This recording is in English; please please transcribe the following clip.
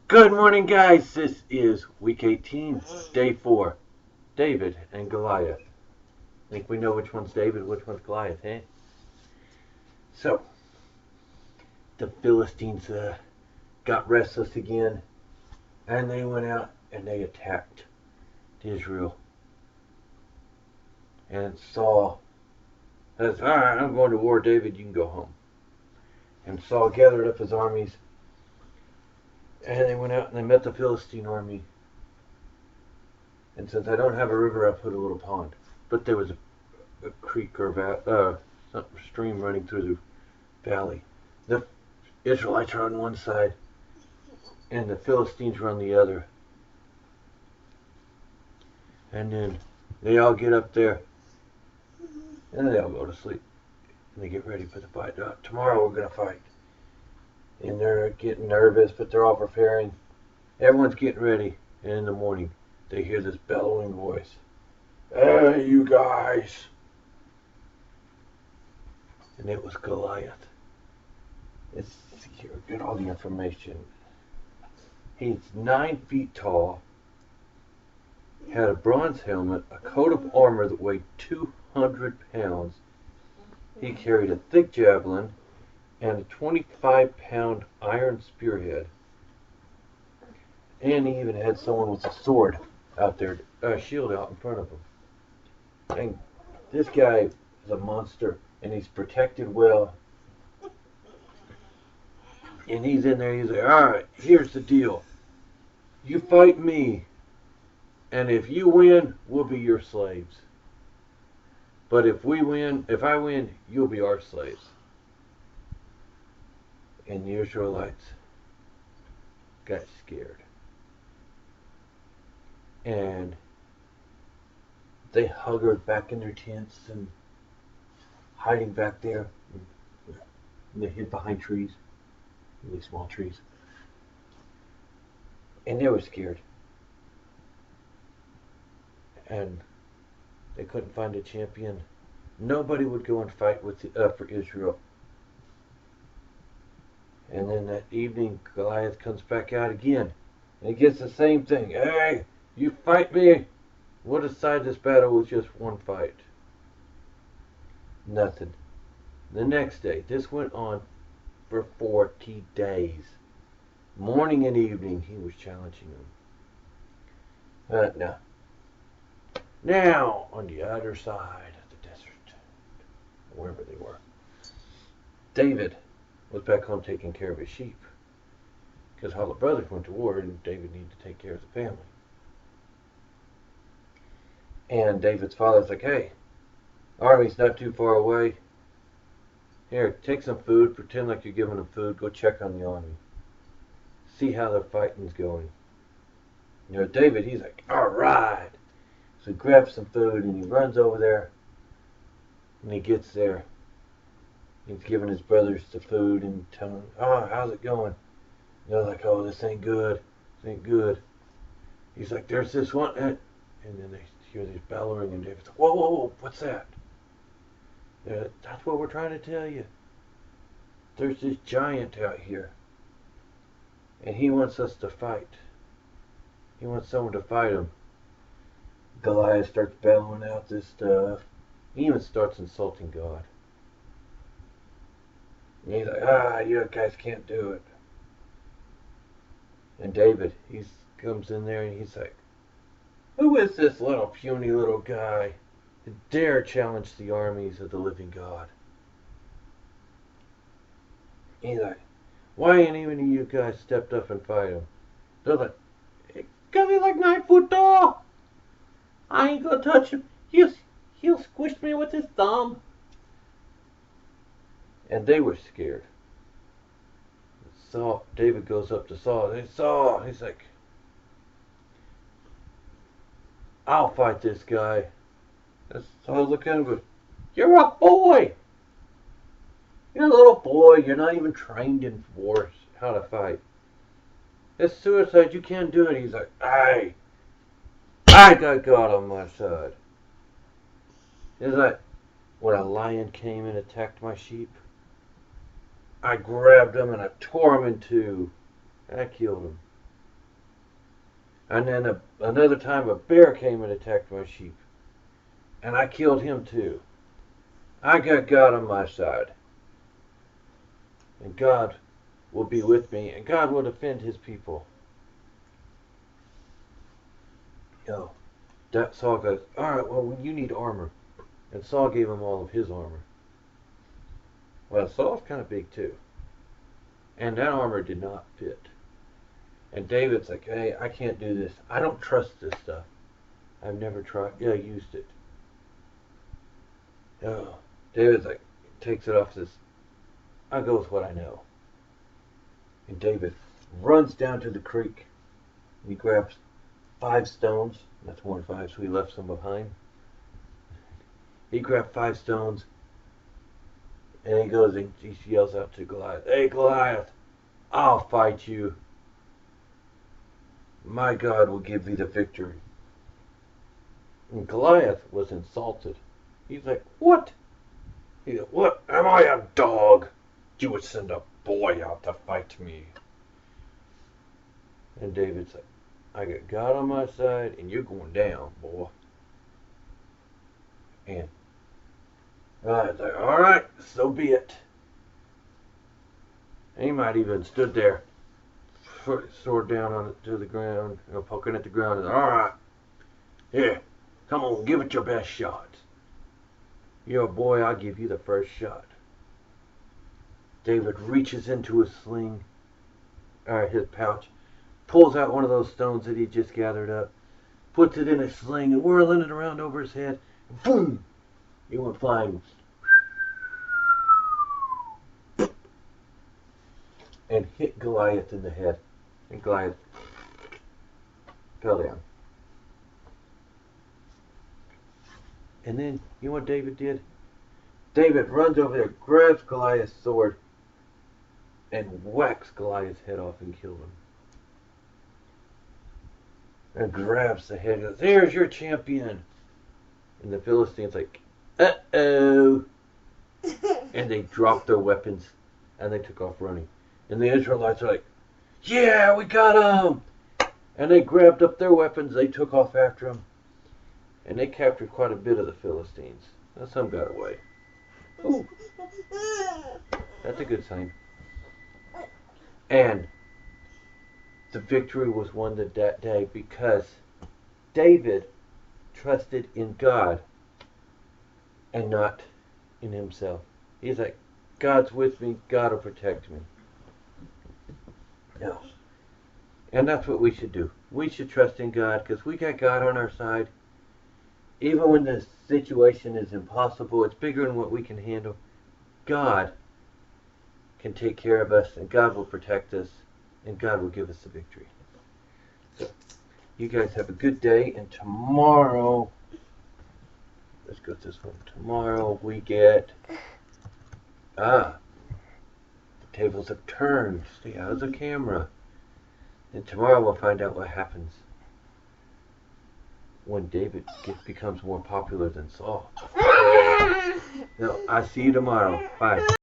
Good morning, guys. This is week 18, day 4. David and Goliath. Think we know which one's David, which one's Goliath, eh? So, the Philistines got restless again, and they went out and they attacked Israel. And Saul says, "Alright, I'm going to war, David, you can go home." And Saul gathered up his armies, and they went out and they met the Philistine army. And since I don't have a river, I put a little pond. But there was a creek or some stream running through the valley. The Israelites are on one side, and the Philistines are on the other. And then they all get up there, and then they all go to sleep. And they get ready for the fight. Tomorrow we're going to fight. And they're getting nervous, but they're all preparing. Everyone's getting ready. And in the morning, they hear this bellowing voice. "Hey, you guys." And it was Goliath. Let's see here, get all the information. He's 9 feet tall, had a bronze helmet, a coat of armor that weighed 200 pounds. He carried a thick javelin and a 25-pound iron spearhead. And he even had someone with a sword out there, a shield out in front of him. And this guy is a monster, and he's protected well. And he's in there, he's like, "Alright, here's the deal. You fight me, and if you win, we'll be your slaves. But if I win, you'll be our slaves." And the Israelites got scared. And they hungered back in their tents and hiding back there. And they hid behind trees, really small trees. And they were scared. And they couldn't find a champion. Nobody would go and fight for Israel. And then that evening, Goliath comes back out again. And he gets the same thing. "Hey, you fight me. We'll decide this battle with just one fight." Nothing. The next day, this went on for 40 days. Morning and evening, he was challenging them. Now, on the other side of the desert, wherever they were, David was back home taking care of his sheep. Because all the brothers went to war, and David needed to take care of the family. And David's father's like, "Hey, army's not too far away. Here, take some food, pretend like you're giving them food, go check on the army. See how the fighting's going." David, he's like, "Alright." So he grabs some food and he runs over there. And he gets there. He's giving his brothers the food and telling them, "Oh, how's it going?" And they're like, "Oh, this ain't good. This ain't good." He's like, "There's this one." And then they hear this bellowing, and David's like, "Whoa, whoa, whoa, what's that?" "That's what we're trying to tell you. There's this giant out here, and he wants us to fight. He wants someone to fight him." Goliath starts bellowing out this stuff. He even starts insulting God. And he's like, "You guys can't do it." And David, he comes in there and he's like, "Who is this little puny little guy to dare challenge the armies of the living God?" And he's like, "Why ain't even you guys stepped up and fight him?" They're like, "'Cause he's like 9 foot tall. I ain't gonna touch him. He'll squish me with his thumb." And they were scared. So David goes up to Saul. "Hey, Saul," he's like, "I'll fight this guy." And Saul's looking at him and goes, "You're a boy. You're a little boy. You're not even trained in war, how to fight. It's suicide. You can't do it." He's like, I got God on my side." It's like when a lion came and attacked my sheep. I grabbed him and I tore him in two. And I killed him. And then another time a bear came and attacked my sheep. And I killed him too. I got God on my side. And God will be with me. And God will defend his people. Yo, that Saul goes, alright, well, you need armor. And Saul gave him all of his armor. Well, Saul's kind of big too. And that armor did not fit. And David's like, hey, I can't do this. I don't trust this stuff. I've never tried. Yeah, I used it. Oh, David's like, takes it off, says, I'll go with what I know. And David runs down to the creek. He grabs 5 stones. That's more than 5, so he left some behind. He grabbed 5 stones. And he goes and he yells out to Goliath, hey, Goliath, I'll fight you. My God will give thee the victory. And Goliath was insulted. He's like, what? He's like, what? Am I a dog? You would send a boy out to fight me. And David's like, I got God on my side, and you're going down, boy. And Goliath's like, all right, so be it. And he might even stood there, sword down on it to the ground, poking at the ground, and all right, here, come on, give it your best shot. You're a boy, I'll give you the first shot. David reaches into his sling, his pouch, pulls out one of those stones that he just gathered up, puts it in his sling, and whirling it around over his head, boom! He went flying. And hit Goliath in the head. And Goliath fell down. And then, you know what David did? David runs over there, grabs Goliath's sword, and whacks Goliath's head off and kills him. And grabs the head and goes, there's your champion. And the Philistines like, uh-oh. And they dropped their weapons and they took off running. And the Israelites are like, yeah, we got him. And they grabbed up their weapons, they took off after him. And they captured quite a bit of the Philistines. Now some got away. Ooh. That's a good sign. And the victory was won that day because David trusted in God and not in himself. He's like, God's with me, God will protect me. No. And that's what we should do. We should trust in God because we got God on our side. Even when the situation is impossible, it's bigger than what we can handle. God can take care of us and God will protect us and God will give us the victory. So, you guys have a good day, and tomorrow, let's go with this one. Tomorrow we get, the tables have turned. Stay out of the camera. And tomorrow we'll find out what happens when David becomes more popular than Saul. So, I see you tomorrow. Bye.